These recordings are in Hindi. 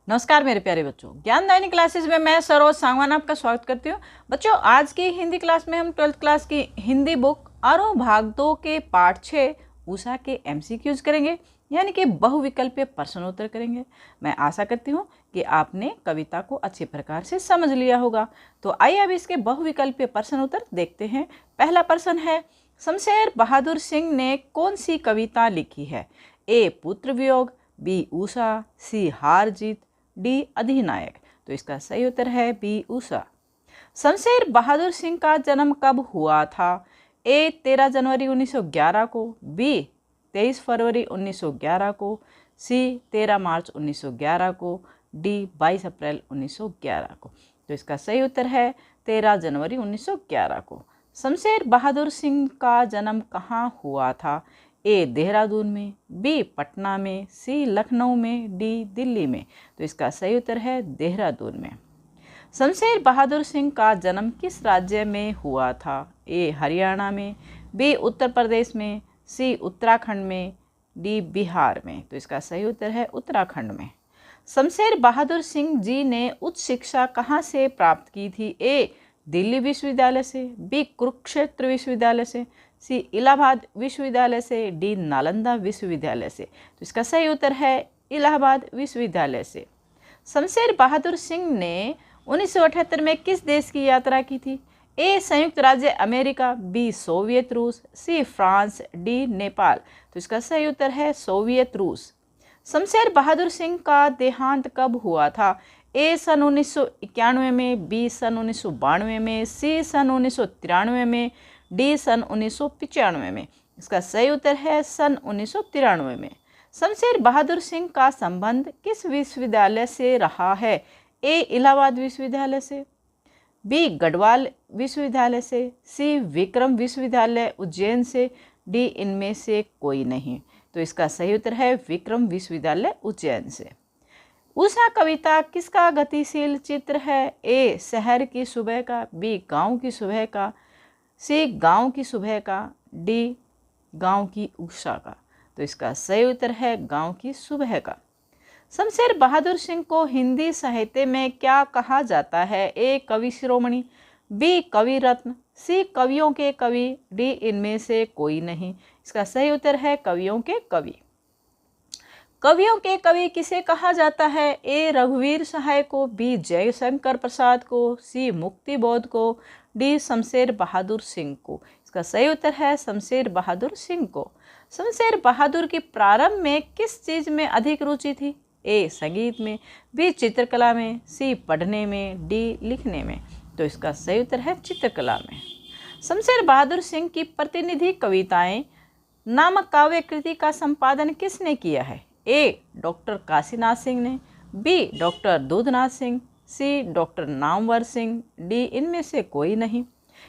नमस्कार मेरे प्यारे बच्चों, ज्ञानदायिनी क्लासेस में मैं सरोज सांगवान आपका स्वागत करती हूँ। बच्चों, आज की हिंदी क्लास में हम 12th क्लास की हिंदी बुक आरोह भाग 2 के पार्ट 6 उषा के एमसीक्यूज करेंगे, यानी कि बहुविकल्पीय प्रश्नोत्तर करेंगे। मैं आशा करती हूँ कि आपने कविता को अच्छे प्रकार से समझ लिया होगा। तो आइए अब इसके बहुविकल्पीय प्रश्नोत्तर देखते हैं। पहला प्रश्न है, शमशेर बहादुर सिंह ने कौन सी कविता लिखी है? ए पुत्र वियोग, बी उषा, सी हार जीत, डी अधिनायक। तो इसका सही उत्तर है बी उषा। शमशेर बहादुर सिंह का जन्म कब हुआ था? ए 13 जनवरी 1911 को, बी 23 फरवरी 1911 को, सी 13 मार्च 1911 को, डी 22 अप्रैल 1911 को। तो इसका सही उत्तर है 13 जनवरी 1911 को। शमशेर बहादुर सिंह का जन्म कहाँ हुआ था? ए देहरादून में, बी पटना में, सी लखनऊ में, डी दिल्ली में। तो इसका सही उत्तर है देहरादून में। शमशेर बहादुर सिंह का जन्म किस राज्य में हुआ था? ए हरियाणा में, बी उत्तर प्रदेश में, सी उत्तराखंड में, डी बिहार में। तो इसका सही उत्तर है उत्तराखंड में। शमशेर बहादुर सिंह जी ने उच्च शिक्षा कहाँ से प्राप्त की थी? ए दिल्ली विश्वविद्यालय से, बी कुरुक्षेत्र विश्वविद्यालय से, सी इलाहाबाद विश्वविद्यालय से, डी नालंदा विश्वविद्यालय से। तो इसका सही उत्तर है इलाहाबाद विश्वविद्यालय से। शमशेर बहादुर सिंह ने 1978 में किस देश की यात्रा की थी? ए संयुक्त राज्य अमेरिका, बी सोवियत रूस, सी फ्रांस, डी नेपाल। तो इसका सही उत्तर है सोवियत रूस। शमशेर बहादुर सिंह का देहांत कब हुआ था? ए सन 1991 में, बी सन 1992 में, सी सन 1993 में, डी सन 1995 में। इसका सही उत्तर है सन 1993 में। शमशेर बहादुर सिंह का संबंध किस विश्वविद्यालय से रहा है? ए इलाहाबाद विश्वविद्यालय से, बी गढ़वाल विश्वविद्यालय से, सी विक्रम विश्वविद्यालय उज्जैन से, डी इनमें से कोई नहीं। तो इसका सही उत्तर है विक्रम विश्वविद्यालय उज्जैन से। उषा कविता किसका गतिशील चित्र है? ए शहर की सुबह का, बी गांव की सुबह का, सी गांव की सुबह का, डी गांव की उषा का। तो इसका सही उत्तर है गांव की सुबह का। शमशेर बहादुर सिंह को हिंदी साहित्य में क्या कहा जाता है? ए कवि शिरोमणि, बी कवि रत्न, सी कवियों के कवि, डी इनमें से कोई नहीं। इसका सही उत्तर है कवियों के कवि। कवियों के कवि किसे कहा जाता है? ए रघुवीर सहाय को, बी जयशंकर प्रसाद को, सी मुक्ति बोध को, डी शमशेर बहादुर सिंह को। इसका सही उत्तर है शमशेर बहादुर सिंह को। शमशेर बहादुर की प्रारंभ में किस चीज़ में अधिक रुचि थी? ए संगीत में, बी चित्रकला में, सी पढ़ने में, डी लिखने में। तो इसका सही उत्तर है चित्रकला में। शमशेर बहादुर सिंह की प्रतिनिधि कविताएं नामक काव्य कृति का संपादन किसने किया है? ए डॉक्टर काशीनाथ सिंह ने, बी डॉक्टर दूधनाथ सिंह, सी डॉक्टर नामवर सिंह, डी इनमें से कोई नहीं।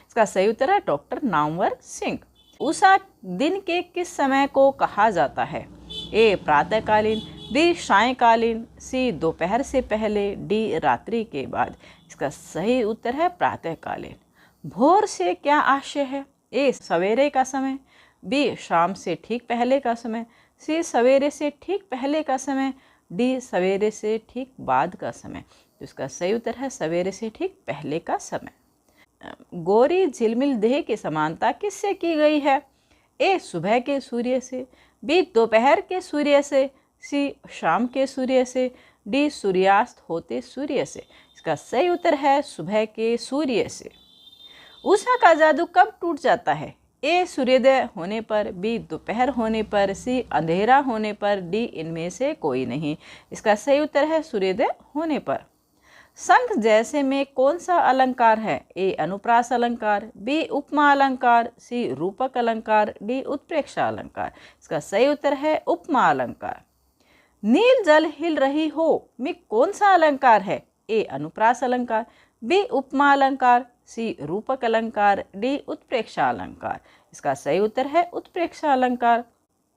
इसका सही उत्तर है डॉक्टर नामवर सिंह। उषा दिन के किस समय को कहा जाता है? ए प्रातःकालीन, बी सायंकालीन, सी दोपहर से पहले, डी रात्रि के बाद। इसका सही उत्तर है प्रातःकालीन। भोर से क्या आशय है? ए सवेरे का समय, बी शाम से ठीक पहले का समय, सी सवेरे से ठीक पहले का समय, डी सवेरे से ठीक बाद का समय। तो इसका सही उत्तर है सवेरे से ठीक पहले का समय। गोरी झिलमिल देह की समानता किससे की गई है? ए सुबह के सूर्य से, बी दोपहर के सूर्य से, सी शाम के सूर्य से, डी सूर्यास्त होते सूर्य से। इसका सही उत्तर है सुबह के सूर्य से। उषा का जादू कब टूट जाता है? ए सूर्योदय होने पर, बी दोपहर होने पर, सी अंधेरा होने पर, डी इनमें से कोई नहीं। इसका सही उत्तर है सूर्योदय होने पर। शंख जैसे में कौन सा अलंकार है? ए अनुप्रास अलंकार, बी उपमा अलंकार, सी रूपक अलंकार, डी उत्प्रेक्षा अलंकार। इसका सही उत्तर है उपमा अलंकार। नील जल हिल रही हो में कौन सा अलंकार है? ए अनुप्रास अलंकार, बी उपमा अलंकार, सी रूपक अलंकार, डी उत्प्रेक्षा अलंकार। इसका सही उत्तर है उत्प्रेक्षा अलंकार।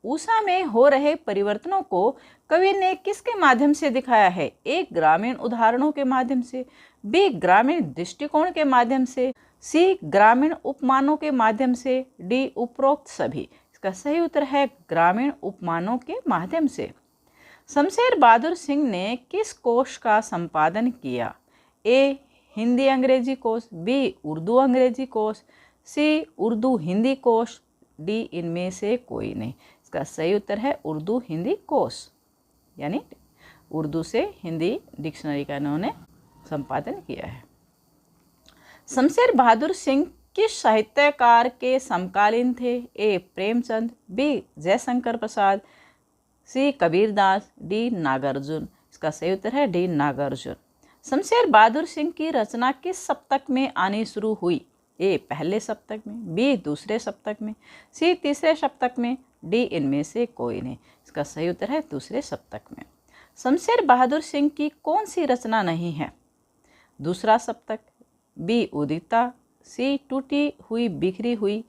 उषा में हो रहे परिवर्तनों को कवि ने किसके माध्यम से दिखाया है? ए ग्रामीण उदाहरणों के माध्यम से, बी ग्रामीण दृष्टिकोण के माध्यम से, सी ग्रामीण उपमानों के माध्यम से, डी उपरोक्त सभी। इसका सही उत्तर है ग्रामीण उपमानों के माध्यम से। शमशेर बहादुर सिंह ने किस कोश का संपादन किया? ए हिंदी अंग्रेजी कोश, बी उर्दू अंग्रेजी कोश, सी उर्दू हिंदी कोश, डी इनमें से कोई नहीं। इसका सही उत्तर है उर्दू हिंदी कोश, यानी उर्दू से हिंदी डिक्शनरी का इन्होंने संपादन किया है। शमशेर बहादुर सिंह किस साहित्यकार के समकालीन थे? ए प्रेमचंद, बी जयशंकर प्रसाद, सी कबीरदास, डी नागार्जुन। इसका सही उत्तर है डी नागार्जुन। शमशेर बहादुर सिंह की रचना किस सप्तक में आनी शुरू हुई? ए पहले सप्तक में, बी दूसरे सप्तक में, सी तीसरे सप्तक में, डी इनमें से कोई नहीं। इसका सही उत्तर है दूसरे सप्तक में। शमशेर बहादुर सिंह की कौन सी रचना नहीं है? दूसरा सप्तक, बी उदिता, सी टूटी हुई बिखरी हुई,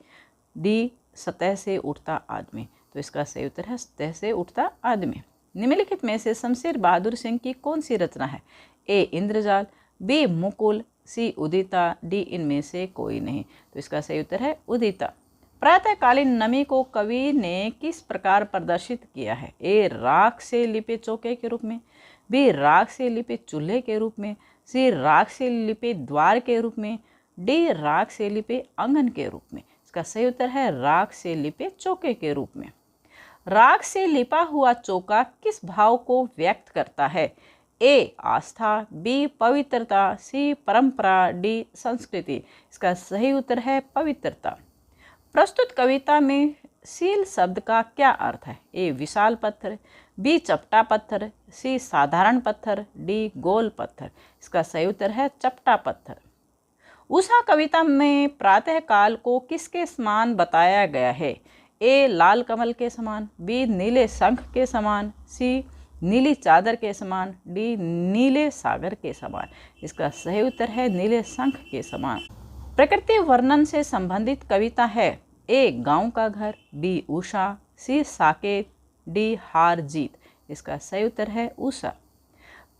डी सतह से उठता आदमी। तो इसका सही उत्तर है सतह से उठता आदमी। निम्नलिखित में से शमशेर बहादुर सिंह की कौन सी रचना है? ए इंद्रजाल, बी मुकुल, सी उदिता, डी इनमें से कोई नहीं। तो इसका सही उत्तर है उदिता। प्रातःकालीन नमी को कवि ने किस प्रकार प्रदर्शित किया है? ए राख से लिपे चौके के रूप में, बी राख से लिपे चूल्हे के रूप में, सी राख से लिपे द्वार के रूप में, डी राख से लिपे आंगन के रूप में। इसका सही उत्तर है राख से लिपे चौके के रूप में। राख से लिपा हुआ चौका किस भाव को व्यक्त करता है? ए आस्था, बी पवित्रता, सी परंपरा, डी संस्कृति। इसका सही उत्तर है पवित्रता। प्रस्तुत कविता में सील शब्द का क्या अर्थ है? ए विशाल पत्थर, बी चपटा पत्थर, सी साधारण पत्थर, डी गोल पत्थर। इसका सही उत्तर है चपटा पत्थर। उषा कविता में प्रातःकाल को किसके समान बताया गया है? ए लाल कमल के समान, बी नीले शंख के समान, सी नीली चादर के समान, डी नीले सागर के समान। इसका सही उत्तर है नीले शंख के समान। प्रकृति वर्णन से संबंधित कविता है? ए गांव का घर, बी उषा, सी साकेत, डी हार जीत। इसका सही उत्तर है उषा।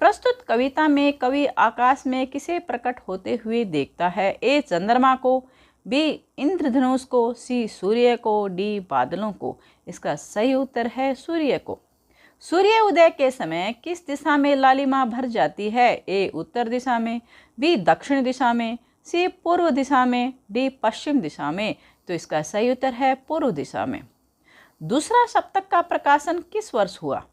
प्रस्तुत कविता में कवि आकाश में किसे प्रकट होते हुए देखता है? ए चंद्रमा को, बी इंद्रधनुष को, सी सूर्य को, डी बादलों को। इसका सही उत्तर है सूर्य को। सूर्य उदय के समय किस दिशा में लालिमा भर जाती है? ए उत्तर दिशा में, बी दक्षिण दिशा में, सी पूर्व दिशा में, डी पश्चिम दिशा में। तो इसका सही उत्तर है पूर्व दिशा में। दूसरा सप्तक का प्रकाशन किस वर्ष हुआ?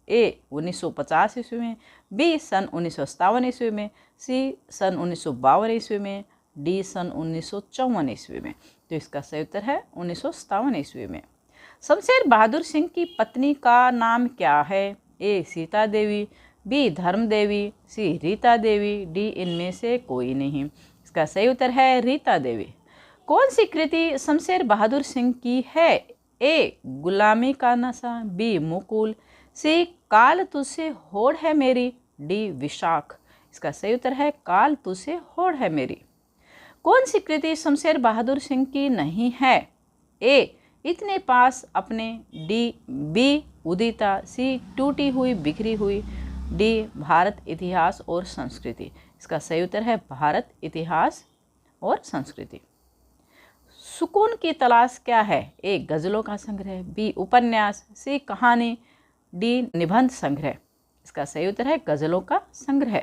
ए 1950 ईस्वी में, बी सन 1957 ईस्वी में, सी सन 1952 ईस्वी में, डी सन 1954 ईस्वी में। तो इसका सही उत्तर है 1957 ईस्वी में। शमशेर बहादुर सिंह की पत्नी का नाम क्या है? ए सीता देवी, बी धर्म देवी, सी रीता देवी, डी इनमें से कोई नहीं। इसका सही उत्तर है रीता देवी। कौन सी कृति शमशेर बहादुर सिंह की है? ए गुलामी का नशा, बी मुकुल, सी काल तुझसे होड़ है मेरी, डी विशाख। इसका सही उत्तर है काल तुझसे होड़ है मेरी। कौन सी कृति शमशेर बहादुर सिंह की नहीं है? ए इतने पास अपने, डी बी उदिता, सी टूटी हुई बिखरी हुई, डी भारत इतिहास और संस्कृति। इसका सही उत्तर है भारत इतिहास और संस्कृति। सुकून की तलाश क्या है? ए गजलों का संग्रह, बी उपन्यास, सी कहानी, डी निबंध संग्रह। इसका सही उत्तर है गजलों का संग्रह।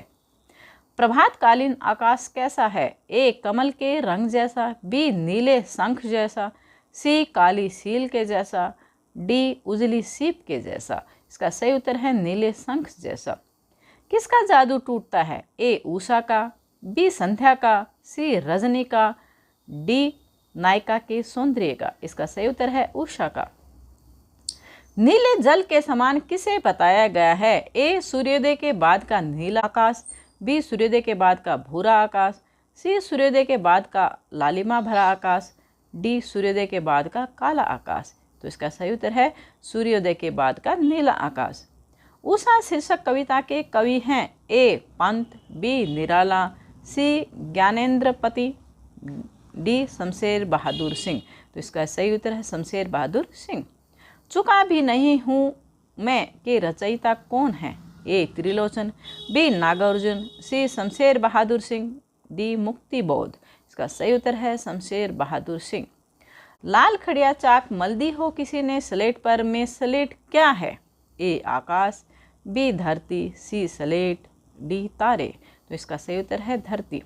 प्रभातकालीन आकाश कैसा है? ए कमल के रंग जैसा, बी नीले शंख जैसा, सी काली सील के जैसा, डी उजली सीप के जैसा। इसका सही उत्तर है नीले शंख जैसा। किसका जादू टूटता है? ए उषा का, बी संध्या का, सी रजनी का, डी नायिका के सौंदर्य का। इसका सही उत्तर है उषा का। नीले जल के समान किसे बताया गया है? ए सूर्योदय के बाद का नीला आकाश, बी सूर्योदय के बाद का भूरा आकाश, सी सूर्योदय के बाद का लालिमा भरा आकाश, डी सूर्योदय के बाद का काला आकाश। तो इसका सही उत्तर है सूर्योदय के बाद का नीला आकाश। उषा शीर्षक कविता के कवि हैं? ए पंत, बी निराला, सी ज्ञानेंद्रपति, डी शमशेर बहादुर सिंह। तो इसका सही उत्तर है शमशेर बहादुर सिंह। चुका भी नहीं हूँ मैं के रचयिता कौन है? ए त्रिलोचन, बी नागार्जुन, सी शमशेर बहादुर सिंह, डी मुक्ति बोध। इसका सही उत्तर है शमशेर बहादुर सिंह। लाल खड़िया चाक मल दी हो किसी ने स्लेट पर में स्लेट क्या है? ए आकाश, बी धरती, सी स्लेट, डी तारे। तो इसका सही उत्तर है धरती।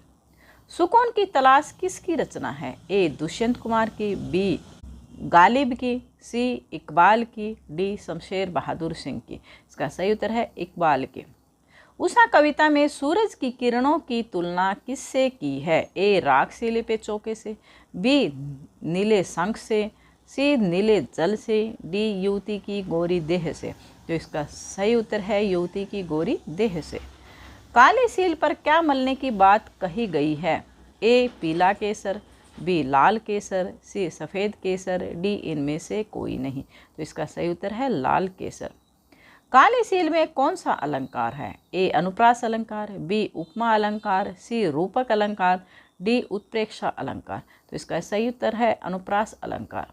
सुकून की तलाश किसकी रचना है? ए दुष्यंत कुमार की, बी गालिब की, सी इकबाल की, डी शमशेर बहादुर सिंह की। इसका सही उत्तर है इकबाल की। उषा कविता में सूरज की किरणों की तुलना किससे की है? ए राख से लिपे चौके से, बी नीले शंख से, सी नीले जल से, डी युवती की गोरी देह से। तो इसका सही उत्तर है युवती की गोरी देह से। काली सील पर क्या मलने की बात कही गई है? ए पीला केसर, बी लाल केसर, सी सफ़ेद केसर, डी इनमें से कोई नहीं। तो इसका सही उत्तर है लाल केसर। काली सील में कौन सा अलंकार है? ए अनुप्रास अलंकार, बी उपमा अलंकार, सी रूपक अलंकार, डी उत्प्रेक्षा अलंकार। तो इसका सही उत्तर है अनुप्रास अलंकार।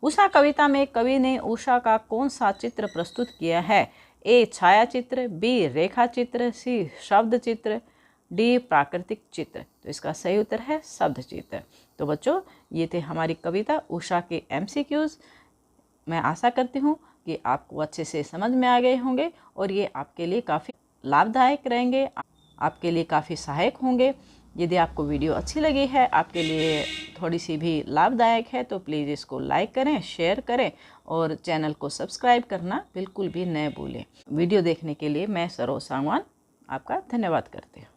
उषा कविता में कवि ने उषा का कौन सा चित्र प्रस्तुत किया है? ए छाया चित्र, बी रेखा चित्र, सी शब्द चित्र, डी प्राकृतिक चित्र। तो इसका सही उत्तर है शब्द चित्र। तो बच्चों, ये थे हमारी कविता उषा के MCQs। मैं आशा करती हूँ कि आपको अच्छे से समझ में आ गए होंगे और ये आपके लिए काफ़ी लाभदायक रहेंगे, आपके लिए काफ़ी सहायक होंगे। यदि आपको वीडियो अच्छी लगी है, आपके लिए थोड़ी सी भी लाभदायक है, तो प्लीज़ इसको लाइक करें, शेयर करें और चैनल को सब्सक्राइब करना बिल्कुल भी न भूलें। वीडियो देखने के लिए मैं सरोज सांगवान आपका धन्यवाद करती हूँ।